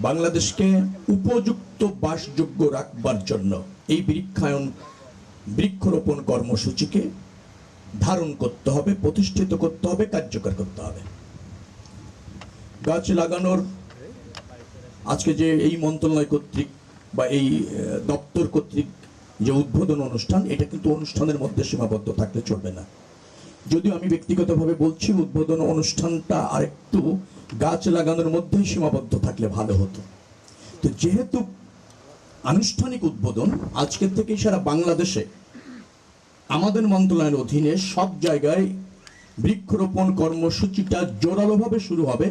বাংলাদেশকে উপযুক্ত বাসযোগ্য রাখবার জন্য এই বৃক্ষরোপণ কর্মসূচিকে ধারণ করতে হবে, প্রতিষ্ঠিত করতে হবে, কার্যকর করতে হবে। গাছ লাগানোর আজকে যে এই মন্ত্রণালয় কর্তৃক বা এই দপ্তর কর্তৃক যে উদ্বোধন অনুষ্ঠান, এটা কিন্তু অনুষ্ঠানের মধ্যে সীমাবদ্ধ থাকলে চলবে না। যদিও আমি ব্যক্তিগতভাবে বলছি উদ্বোধন অনুষ্ঠানটা আরেকটু গাছ লাগানোর মধ্যেই সীমাবদ্ধ থাকলে ভালো হতো। তো যেহেতু আনুষ্ঠানিক উদ্বোধন আজকের থেকেই সারা বাংলাদেশে আমাদের মন্ত্রণালয়ের অধীনে সব জায়গায় বৃক্ষরোপণ কর্মসূচিটা জোরালোভাবে শুরু হবে,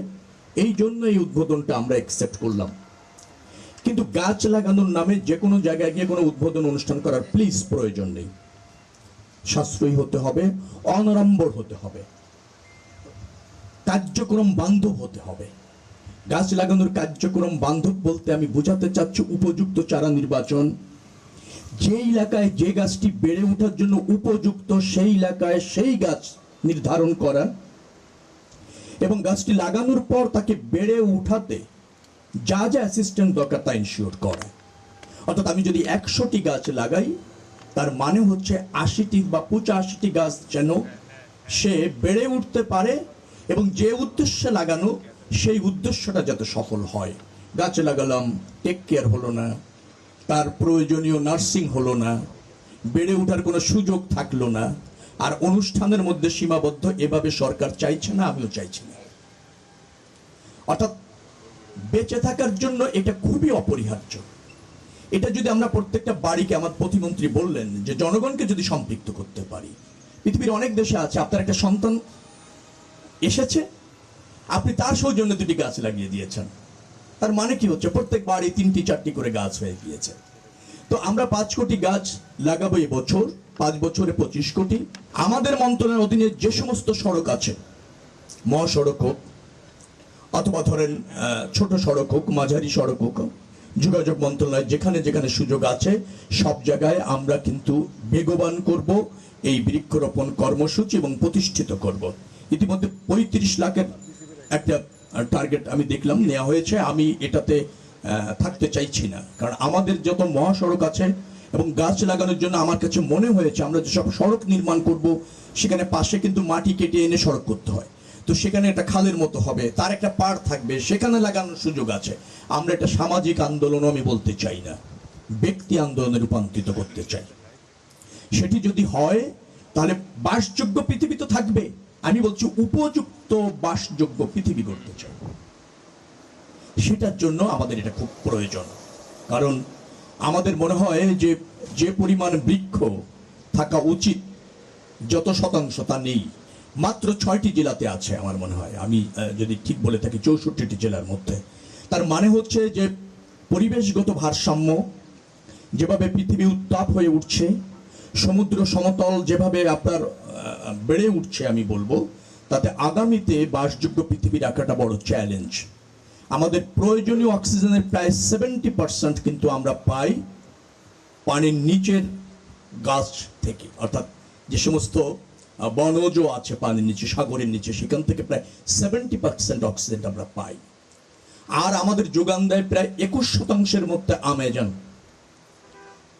এই জন্য এই উদ্বোধনটা আমরা অ্যাকসেপ্ট করলাম। কিন্তু গাছ লাগানোর নামে যে কোনো জায়গায় গিয়ে কোনো উদ্বোধন অনুষ্ঠান করার প্লিজ প্রয়োজন নেই। সাশ্রয়ী হতে হবে, অনাড়ম্বর হতে হবে, কার্যক্রম বান্ধব হতে হবে। গাছ লাগানোর কার্যক্রম বান্ধব বলতে আমি বোঝাতে চাচ্ছি উপযুক্ত চারা নির্বাচন, যে এলাকায় যে গাছটি বেড়ে ওঠার জন্য উপযুক্ত সেই এলাকায় সেই গাছ নির্ধারণ করা এবং গাছটি লাগানোর পর তাকে বেড়ে উঠাতে যা যা অ্যাসিস্ট্যান্ট দরকার তা ইনশিওর করা। অর্থাৎ আমি যদি 100টি গাছ লাগাই, তার মানে হচ্ছে 80টি বা 85টি গাছ যেন সে বেড়ে উঠতে পারে এবং যে উদ্দেশ্যে লাগানো সেই উদ্দেশ্যটা যাতে সফল হয়। গাছ লাগালাম, টেক কেয়ার হলো না, তার প্রয়োজনীয় নার্সিং হলো না, বেড়ে ওঠার কোনো সুযোগ থাকলো না, আর অনুষ্ঠানের মধ্যে সীমাবদ্ধ, এভাবে সরকার চাইছে না, আমিও চাইছি না। অর্থাৎ বেঁচে থাকার জন্য এটা খুবই অপরিহার্য। এটা যদি আমরা প্রত্যেকটা বাড়িকে, আমার প্রতিমন্ত্রী বললেন যে জনগণকে যদি সম্পৃক্ত করতে পারি, পৃথিবীর অনেক দেশে আছে আপনার একটা সন্তান এসেছে, আপনি তার সৌজন্যে 2টি গাছ লাগিয়ে দিয়েছেন, তার মানে কি হচ্ছে প্রত্যেক বাড়ি 3টি 4টি করে গাছ হয়ে গিয়েছে। তো আমরা 5 কোটি গাছ লাগাবো এবছর, 5 বছরে 25 কোটি। আমাদের মন্ত্রণালয়ের অধীনে যে সমস্ত সড়ক আছে, মহাসড়ক হোক অথবা ধরেন ছোট সড়ক হোক, মাঝারি সড়ক হোক, যোগাযোগ মন্ত্রণালয় যেখানে যেখানে সুযোগ আছে সব জায়গায় আমরা কিন্তু বেগবান করব এই বৃক্ষরোপণ কর্মসূচি এবং প্রতিষ্ঠিত করব। ইতিমধ্যে 35 লাখের একটা টার্গেট আমি দেখলাম নেওয়া হয়েছে। আমি এটাতে থাকতে চাইছি না, কারণ আমাদের যত মহাসড়ক আছে এবং গাছ লাগানোর জন্য আমার কাছে মনে হয়েছে আমরা যেসব সড়ক নির্মাণ করব সেখানে পাশে কিন্তু মাটি কেটে এনে সড়ক করতে হয়। তো সেখানে একটা খালের মতো হবে, তার একটা পাড় থাকবে, সেখানে লাগানোর সুযোগ আছে। আমরা এটা সামাজিক আন্দোলনও আমি বলতে চাই না, ব্যক্তি আন্দোলনে রূপান্তরিত করতে চাই। সেটি যদি হয় তাহলে বাসযোগ্য পৃথিবী তো থাকবে, আমি বলছি উপযুক্ত বাসযোগ্য পৃথিবী করতে চাই। সেটার জন্য আমাদের এটা খুব প্রয়োজন, কারণ আমাদের মনে হয় যে যে পরিমাণ বৃক্ষ থাকা উচিত যত শতাংশ তা নেই। মাত্র 6টি জেলাতে আছে আমার মনে হয়, আমি যদি ঠিক বলে থাকি 64টি জেলার মধ্যে। তার মানে হচ্ছে যে পরিবেশগত ভারসাম্য, যেভাবে পৃথিবী উত্তাপ হয়ে উঠছে, সমুদ্র সমতল যেভাবে আপনার বেড়ে উঠছে, আমি বলবো তাতে আগামীতে বাসযোগ্য পৃথিবী রাখাটা বড় চ্যালেঞ্জ। আমাদের প্রয়োজনীয় অক্সিজেনের প্রায় 70% কিন্তু আমরা পাই পানির নিচের গাছ থেকে, অর্থাৎ যে সমস্ত বনজ আছে পানির নিচে, সাগরের নিচে, সেখান থেকে প্রায় 70% অক্সিজেন আমরা পাই। আর আমাদের যোগান দেয় প্রায় 21% মধ্যে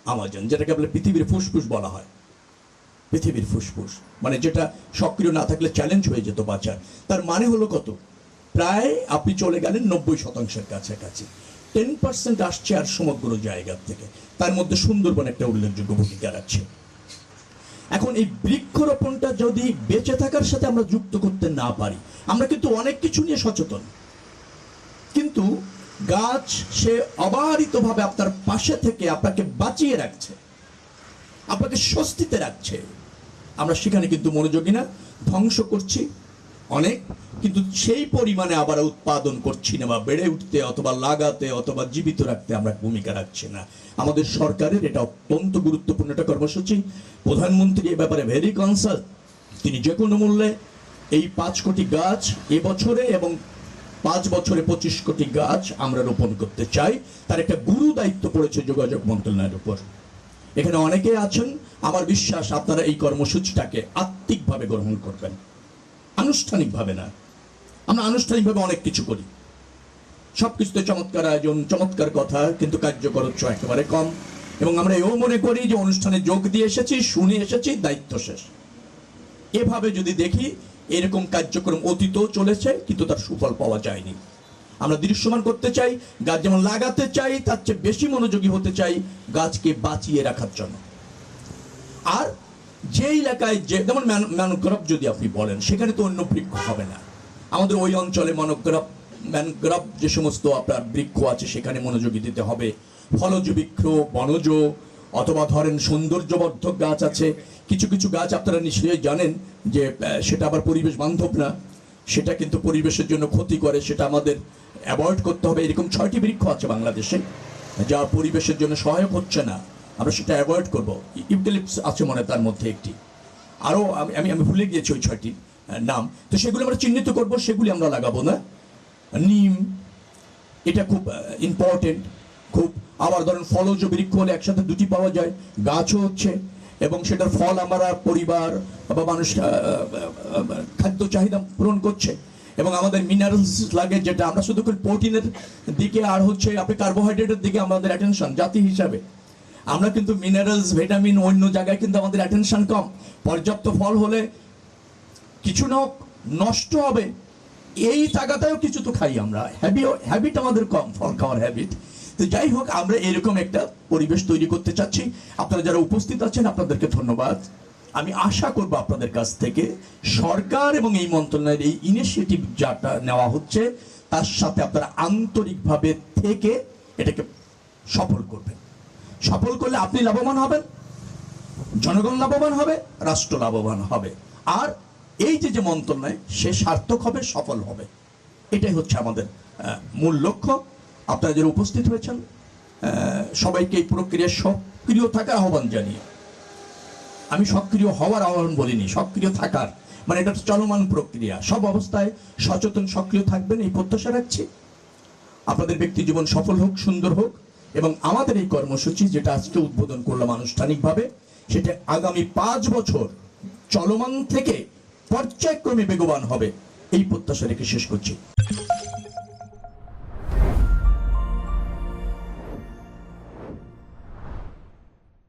আমাজন, যেটাকে বলে পৃথিবীর ফুসফুস বলা হয়। পৃথিবীর ফুসফুস মানে যেটা সক্রিয় না থাকলে চ্যালেঞ্জ হয়ে যেত বাঁচার। তার মানে হলো কত? প্রায় আপনি চলে গেলেন 90%-এর কাছাকাছি। 10% আসছে আর সমগ্র জায়গা থেকে, তার মধ্যে সুন্দরবন একটা উল্লেখযোগ্য ভূমিকা রাখছে। এখন এই বৃক্ষরোপণটা যদি বেঁচে থাকার সাথে আমরা যুক্ত করতে না পারি, আমরা কিন্তু অনেক কিছু নিয়ে সচেতন, কিন্তু গাছ সে অবারিতভাবে আপনার পাশে থেকে আপনাকে বাঁচিয়ে রাখছে, আপনাকে স্বস্তিতে রাখছে, আমরা সেখানে কিন্তু মনোযোগী না, ধ্বংস করছি অনেক, কিন্তু সেই পরিমাণে আবার উৎপাদন করছি না বা বেড়ে উঠতে অথবা লাগাতে অথবা জীবিত রাখতে আমরা ভূমিকা রাখছি না। আমাদের সরকারের এটা অত্যন্ত গুরুত্বপূর্ণ একটা কর্মসূচি। প্রধানমন্ত্রী এ ব্যাপারে ভেরি কনসার্ন। তিনি যে কোনো মূল্যে এই 5 কোটি গাছ এবছরে এবং 5 বছরে 25 কোটি গাছ আমরা রোপণ করতে চাই। তার একটা গুরু দায়িত্ব পড়েছে যোগাযোগ মন্ত্রণালয়ের উপর। এখানে অনেকে আছেন, আমার বিশ্বাস আপনারা এই কর্মসূচিটাকে আত্মিকভাবে গ্রহণ করবেন, আনুষ্ঠানিকভাবে না। আমরা আনুষ্ঠানিকভাবে অনেক কিছু করি, সবকিছুতে চমৎকার আয়োজন, চমৎকার কথা, কিন্তু কার্যকরত্ব একেবারে কম। এবং আমরা এও মনে করি যে অনুষ্ঠানে যোগ দিয়ে এসেছি, শুনে এসেছি, দায়িত্ব শেষ। এভাবে যদি দেখি এরকম কার্যক্রম অতীতও চলেছে, কিন্তু তার সুফল পাওয়া যায়নি। আমরা দৃশ্যমান করতে চাই, গাছ যেমন লাগাতে চাই তার চেয়ে বেশি মনোযোগী হতে চাই গাছকে বাঁচিয়ে রাখার জন্য। আর যে এলাকায় যেমন ম্যানগ্রোভ যদি আপনি বলেন, সেখানে তো অন্য বৃক্ষ হবে না। আমাদের ওই অঞ্চলে ম্যানগ্রোভ যে সমস্ত আপনার বৃক্ষ আছে সেখানে মনোযোগী দিতে হবে। ফলজ বৃক্ষ, বনজ, অথবা ধরেন সৌন্দর্যবর্ধক গাছ আছে। কিছু কিছু গাছ আপনারা নিশ্চয়ই জানেন যে সেটা আবার পরিবেশ বান্ধব না, সেটা কিন্তু পরিবেশের জন্য ক্ষতি করে, সেটা আমাদের অ্যাভয়েড করতে হবে। এরকম 6টি বৃক্ষ আছে বাংলাদেশে যা পরিবেশের জন্য সহায়ক হচ্ছে না, আমরা সেটা অ্যাভয়েড করব। ইউক্যালিপটাস আছে মনে তার মধ্যে একটি, আরও আমি ভুলে গিয়েছি ওই 6টি নাম। তো সেগুলো আমরা চিহ্নিত করব, সেগুলি আমরা লাগাবো না। নিম, এটা খুব ইম্পর্টেন্ট, খুব। আবার ধরেন ফলজ বৃক্ষ হলে একসাথে দুটি পাওয়া যায়, গাছও হচ্ছে এবং সেটার ফল আমরা পরিবার বা মানুষ খাদ্য চাহিদা পূরণ করছে। এবং আমাদের মিনারেলস লাগে, যেটা আমরা শুধু প্রোটিনের দিকে আর হচ্ছে আপনি কার্বোহাইড্রেটের দিকে আমাদের অ্যাটেনশন জাতি হিসাবে। আমরা কিন্তু মিনারেলস, ভিটামিন অন্য জায়গায় কিন্তু আমাদের অ্যাটেনশন কম। পর্যাপ্ত ফল হলে কিছু না নষ্ট হবে, এই তাগাতায়ও কিছু তো খাই আমরা, হ্যাবিট আমাদের কম, ফল খাওয়ার হ্যাবিট। তো যাই হোক, আমরা এরকম একটা পরিবেশ তৈরি করতে চাচ্ছি। আপনারা যারা উপস্থিত আছেন আপনাদেরকে ধন্যবাদ। আমি আশা করব আপনাদের কাছ থেকে সরকার এবং এই মন্ত্রণালয়ের এই ইনিশিয়েটিভ যাটা নেওয়া হচ্ছে তার সাথে আপনারা আন্তরিকভাবে থেকে এটাকে সফল করবেন। সফল করলে আপনি লাভবান হবেন, জনগণ লাভবান হবে, রাষ্ট্র লাভবান হবে। আর এই যে মন্ত্রণালয় সে সার্থক হবে, সফল হবে। এটাই হচ্ছে আমাদের মূল লক্ষ্য। আপনারা যারা উপস্থিত হয়েছেন সবাইকে এই প্রক্রিয়ায় সক্রিয় থাকার আহ্বান জানিয়ে, আমি সক্রিয় হওয়ার আহ্বান বলিনি, সক্রিয় থাকার মানে এটা চলমান প্রক্রিয়া। সব অবস্থায় সচেতন সক্রিয় থাকবেন এই প্রত্যাশা রাখছি। আপনাদের ব্যক্তি জীবন সফল হোক, সুন্দর হোক। এবং আমাদের এই কর্মসূচি যেটা আজকে উদ্বোধন করলাম আনুষ্ঠানিকভাবে, সেটা আগামী 5 বছর চলমান থেকে পর্যায়ক্রমে বেগবান হবে, এই প্রত্যাশা রেখে শেষ করছি।